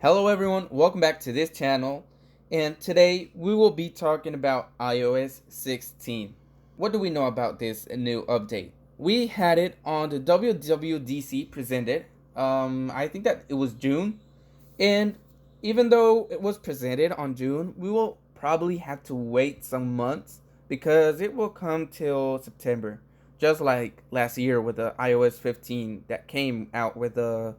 Hello everyone, welcome back to this channel, and today we will be talking about iOS 16. What do we know about this new update? We had it on the WWDC presented, I think that it was June, and even though it was presented on June, we will probably have to wait some months because it will come till September, just like last year with the iOS 15 that came out with the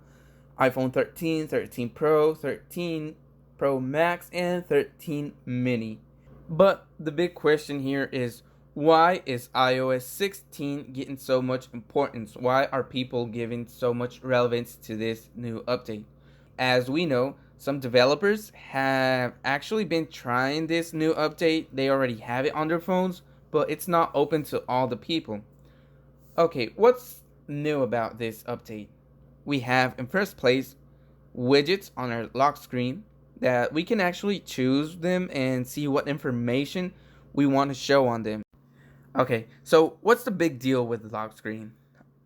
iPhone 13, 13 Pro, 13 Pro Max, and 13 Mini. But the big question here is, why is iOS 16 getting so much importance? Why are people giving so much relevance to this new update? As we know, some developers have actually been trying this new update. They already have it on their phones, but it's not open to all the people. Okay, what's new about this update? We have, in first place, widgets on our lock screen that we can actually choose them and see what information we want to show on them. Okay, so what's the big deal with the lock screen?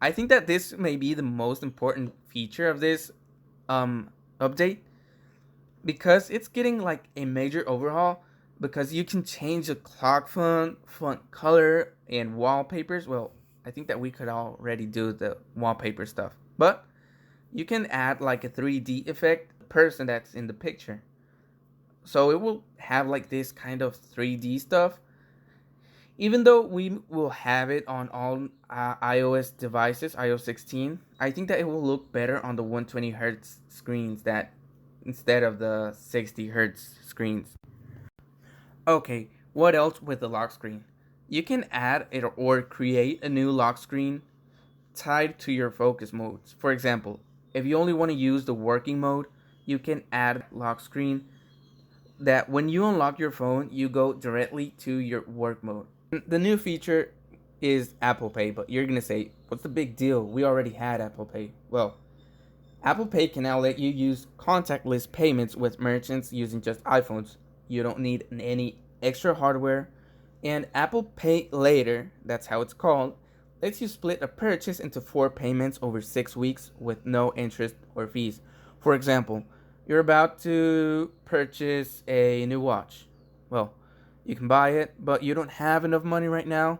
I think that this may be the most important feature of this update because it's getting like a major overhaul, because you can change the clock font color, and wallpapers. Well, I think that we could already do the wallpaper stuff, but you can add like a 3D effect person that's in the picture. So it will have like this kind of 3D stuff. Even though we will have it on all iOS devices, iOS 16, I think that it will look better on the 120 Hz screens that instead of the 60 Hz screens. Okay, what else with the lock screen? You can add it or create a new lock screen tied to your focus modes. For example, if you only want to use the working mode, you can add lock screen that when you unlock your phone, you go directly to your work mode. The new feature is Apple Pay, but you're gonna say, what's the big deal? We already had Apple Pay. Well, Apple Pay can now let you use contactless payments with merchants using just iPhones. You don't need any extra hardware. And Apple Pay Later, that's how it's called, lets you split a purchase into 4 payments over 6 weeks with no interest or fees. For example, you're about to purchase a new watch. Well, you can buy it, but you don't have enough money right now.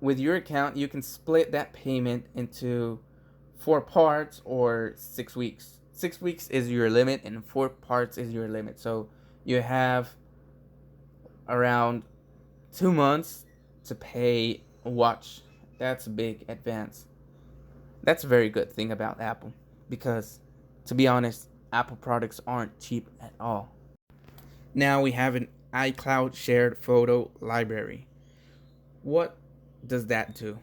With your account, you can split that payment into 4 parts or 6 weeks. 6 weeks is your limit and 4 parts is your limit. So you have around 2 months to pay a watch. That's a big advance. That's a very good thing about Apple, because to be honest, Apple products aren't cheap at all. Now we have an iCloud shared photo library. What does that do?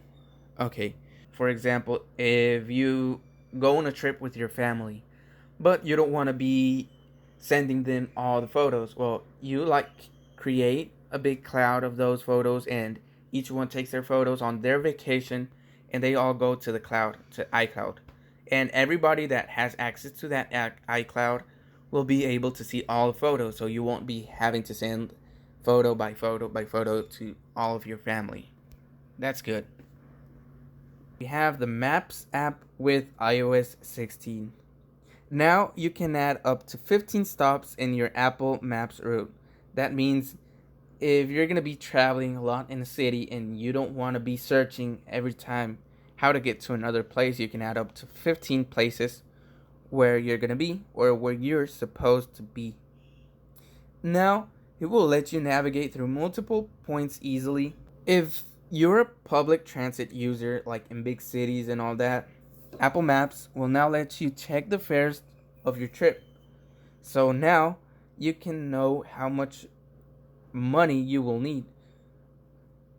Okay, for example, if you go on a trip with your family, but you don't want to be sending them all the photos, well, you create a big cloud of those photos, and each one takes their photos on their vacation, and they all go to the cloud, to iCloud. And everybody that has access to that iCloud will be able to see all the photos, so you won't be having to send photo by photo by photo to all of your family. That's good. We have the Maps app with iOS 16. Now you can add up to 15 stops in your Apple Maps route. That means if you're going to be traveling a lot in a city and you don't want to be searching every time how to get to another place, you can add up to 15 places where you're going to be or where you're supposed to be. Now, it will let you navigate through multiple points easily. If you're a public transit user, like in big cities and all that, Apple Maps will now let you check the fares of your trip. So now you can know how much money you will need.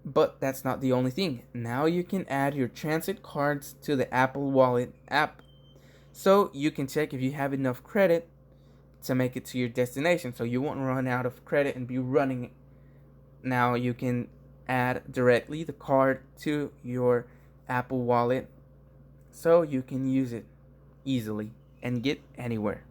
But that's not the only thing. Now you can add your transit cards to the Apple Wallet app, so you can check if you have enough credit to make it to your destination, so you won't run out of credit and be running. Now you can add directly the card to your Apple Wallet, so you can use it easily and get anywhere.